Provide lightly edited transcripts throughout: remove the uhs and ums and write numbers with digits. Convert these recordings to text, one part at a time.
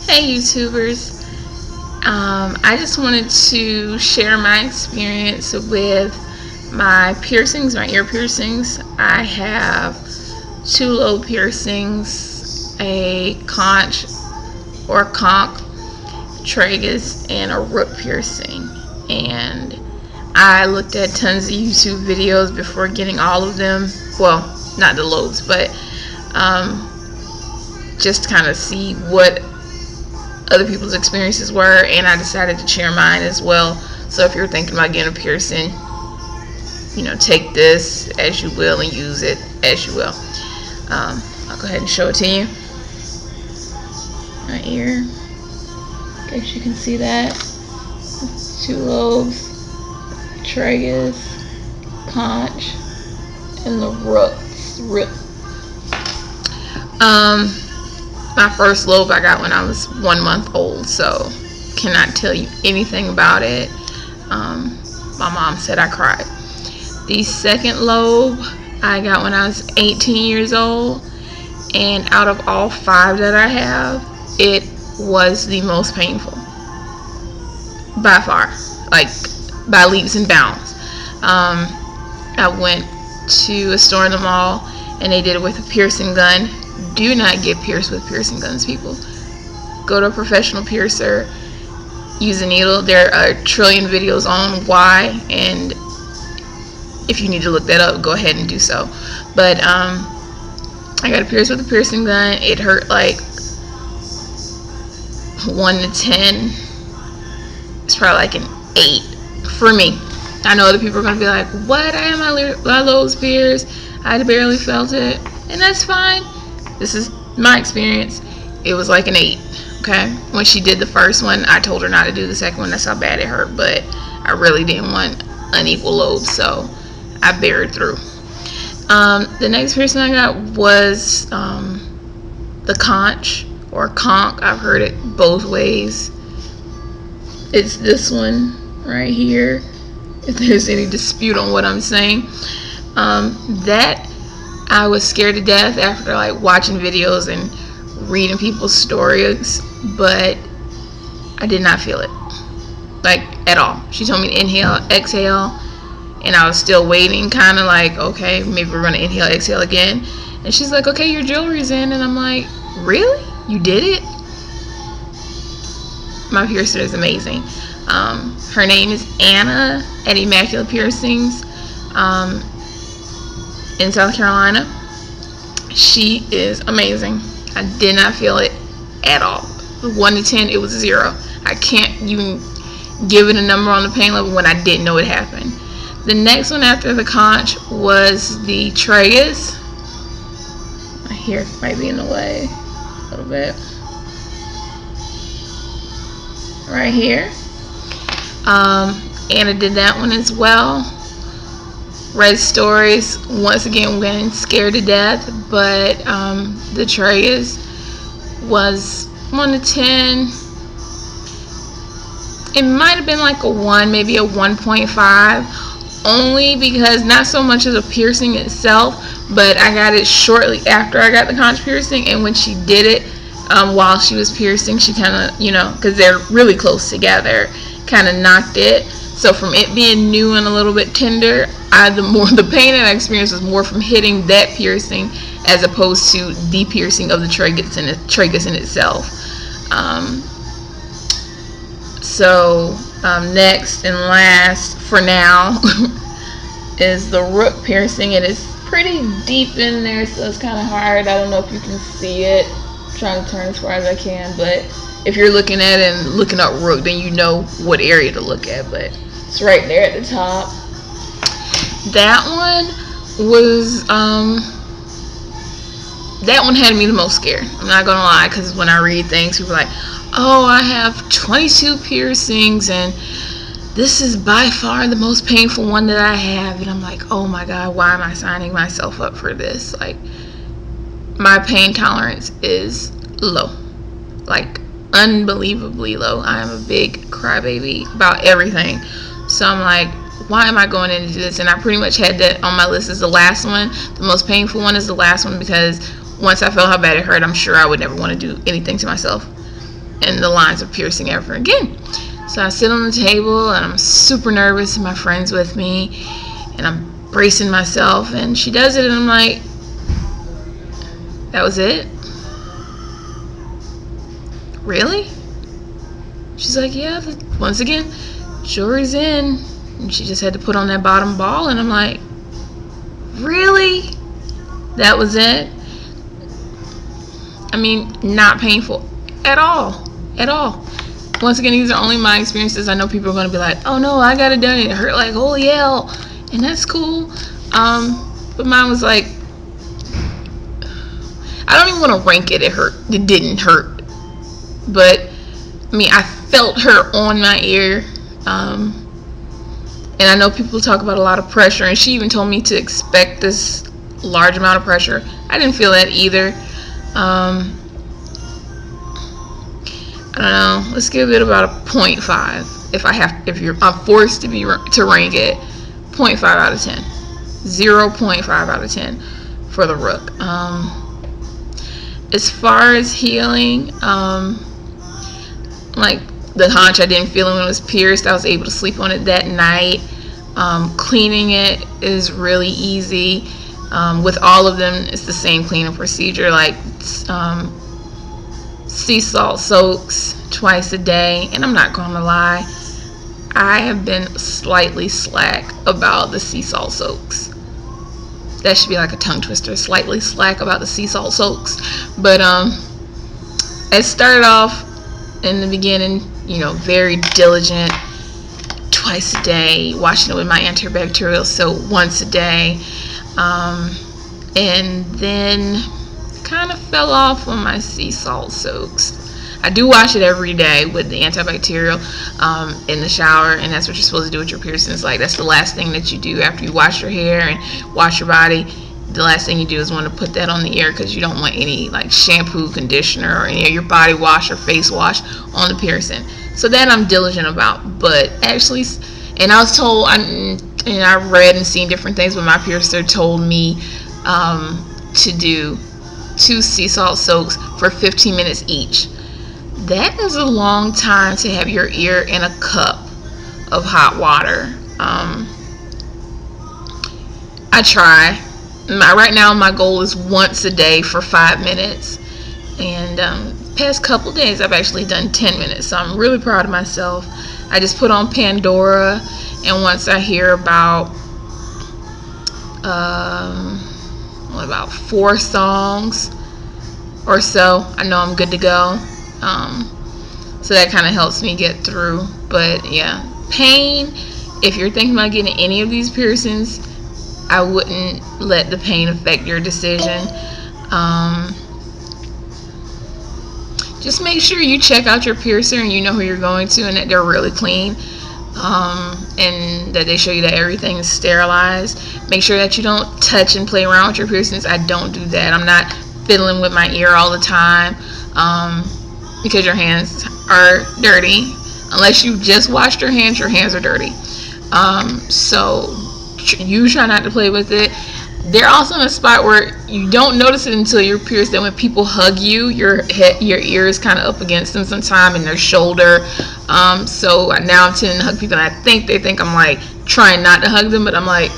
Hey YouTubers, I just wanted to share my experience with my piercings, my ear piercings. I have 2 lobe piercings, a conch or conch, tragus, and a rook piercing. And I looked at tons of YouTube videos before getting all of them. Well, not the lobes, but just to kind of see what other people's experiences were, and I decided to share mine as well. So if you're thinking about getting a piercing, take this as you will and use it as you will. I'll go ahead and show it to you. My ear, in case you can see that. 2 lobes, tragus, conch, and the rook. My first lobe I got when I was 1 month old, so cannot tell you anything about it. My mom said I cried. The second lobe I got when I was 18 years old, and out of all 5 that I have, it was the most painful by far, like by leaps and bounds. I went to a store in the mall and they did it with a piercing gun. Do not get pierced with piercing guns, people. Go to a professional piercer, use a needle. There are a trillion videos on why, and if you need to look that up, go ahead and do so. But I got pierced with a piercing gun. It hurt like 1 to 10. It's probably like an 8 for me. I know other people are going to be like, what? I had my lobes pierced. I barely felt it. And that's fine. This is my experience. It was like an 8. Okay? When she did the first one, I told her not to do the second one. That's how bad it hurt. But I really didn't want unequal lobes, so I bared through. The next piercing I got was the conch or conch. I've heard it both ways. It's this one right here, if there's any dispute on what I'm saying. That I was scared to death after like watching videos and reading people's stories, but I did not feel it, like, at all. She told me to inhale, exhale, and I was still waiting, kind of like, okay, maybe we're gonna inhale, exhale again. And she's like, okay, your jewelry's in. And I'm like, really? You did it? My piercer is amazing. Her name is Anna at Immaculate Piercings in South Carolina. She is amazing. I did not feel it at all. 1 to 10, it was 0. I can't even give it a number on the pain level when I didn't know it happened. The next one after the conch was the tragus. My hair might be in the way a little bit. Right here. Anna did that one as well. Read stories. Once again, went scared to death, but the tragus was 1 to 10. It might have been like a 1, maybe a 1.5, only because not so much as a piercing itself, but I got it shortly after I got the conch piercing, and when she did it, while she was piercing, she kind of, because they're really close together, kind of knocked it. So from it being new and a little bit tender, the pain that I experienced was more from hitting that piercing as opposed to the piercing of the tragus in itself. Next and last for now is the rook piercing. It is pretty deep in there, so it's kind of hard. I don't know if you can see it. I'm trying to turn as far as I can, but if you're looking at it and looking up rook, then you know what area to look at. But it's right there at the top. That one was that one had me the most scared. I'm not gonna lie, because when I read things, people are like, oh, I have 22 piercings and this is by far the most painful one that I have. And I'm like, oh my god, why am I signing myself up for this? Like, my pain tolerance is low, like unbelievably low. I am a big crybaby about everything. So I'm like, why am I going in to do this? And I pretty much had that on my list as the last one. The most painful one is the last one, because once I felt how bad it hurt, I'm sure I would never want to do anything to myself in the lines of piercing ever again. So I sit on the table and I'm super nervous, and my friend's with me, and I'm bracing myself, and she does it, and I'm like, that was it? Really? She's like, yeah, once again, jury's in. And she just had to put on that bottom ball, and I'm like, really? That was it? I mean, not painful at all. At all. Once again, these are only my experiences. I know people are going to be like, oh no, I got it done. It hurt like holy hell. And that's cool. But mine was like, I don't even want to rank it. It hurt. It didn't hurt. But, I mean, I felt her on my ear. And I know people talk about a lot of pressure. And she even told me to expect this large amount of pressure. I didn't feel that either. I don't know. Let's give it about a 0.5. If I'm forced to rank it, 0.5 out of 10. 0.5 out of 10 for the Rook. As far as healing, like the Conch, I didn't feel it when it was pierced. I was able to sleep on it that night. Cleaning it is really easy. With all of them, it's the same cleaning procedure, like sea salt soaks twice a day. And I'm not gonna lie, I have been slightly slack about the sea salt soaks. That should be like a tongue twister. Slightly slack about the sea salt soaks. But it started off in the beginning, you know, very diligent, twice a day, washing it with my antibacterial soap once a day, and then kind of fell off on my sea salt soaks. I do wash it every day with the antibacterial in the shower, and that's what you're supposed to do with your piercings. Like, that's the last thing that you do after you wash your hair and wash your body. The last thing you do is want to put that on the ear, because you don't want any like shampoo, conditioner, or any of your body wash or face wash on the piercing. So that I'm diligent about. But actually, and I was told, and I read and seen different things, but my piercer told me to do 2 sea salt soaks for 15 minutes each. That is a long time to have your ear in a cup of hot water. I try. Right now my goal is once a day for 5 minutes, and past couple days I've actually done 10 minutes, so I'm really proud of myself. I just put on Pandora, and once I hear about 4 songs or so, I know I'm good to go. So that kind of helps me get through. But yeah, pain, if you're thinking about getting any of these piercings, I wouldn't let the pain affect your decision. Just make sure you check out your piercer and you know who you're going to, and that they're really clean, and that they show you that everything is sterilized. Make sure that you don't touch and play around with your piercings. I don't do that. I'm not fiddling with my ear all the time, because your hands are dirty. Unless you just washed your hands are dirty. So you try not to play with it. They're also in a spot where you don't notice it until you're pierced, that when people hug you, your ear is kind of up against them sometime, and their shoulder. So now I'm tending to hug people, and I think they think I'm like trying not to hug them, but I'm like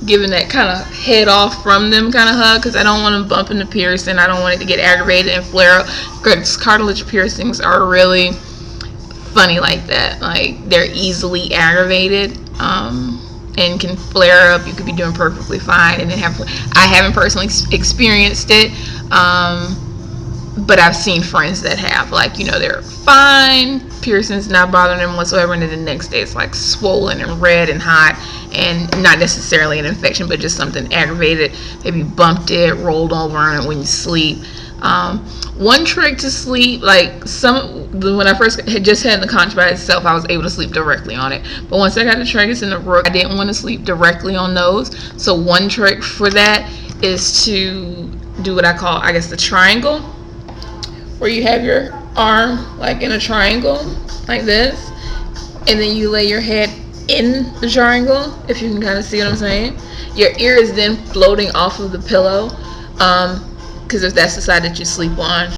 giving that kind of head off from them kind of hug, because I don't want to bump into piercing. I don't want it to get aggravated and flare up. Cartilage piercings are really funny like that. Like, they're easily aggravated, and can flare up. You could be doing perfectly fine and then I haven't personally experienced it, but I've seen friends that have, like, you know, they're fine, piercings not bothering them whatsoever, and then the next day it's like swollen and red and hot, and not necessarily an infection, but just something aggravated. Maybe bumped it, rolled over on it when you sleep. One trick to sleep, like when I first had just had the Conch by itself, I was able to sleep directly on it. But once I got the Tragus and the Rook, I didn't want to sleep directly on those. So one trick for that is to do what I call, I guess, the triangle, where you have your arm like in a triangle like this, and then you lay your head in the triangle, if you can kind of see what I'm saying. Your ear is then floating off of the pillow, because if that's the side that you sleep on.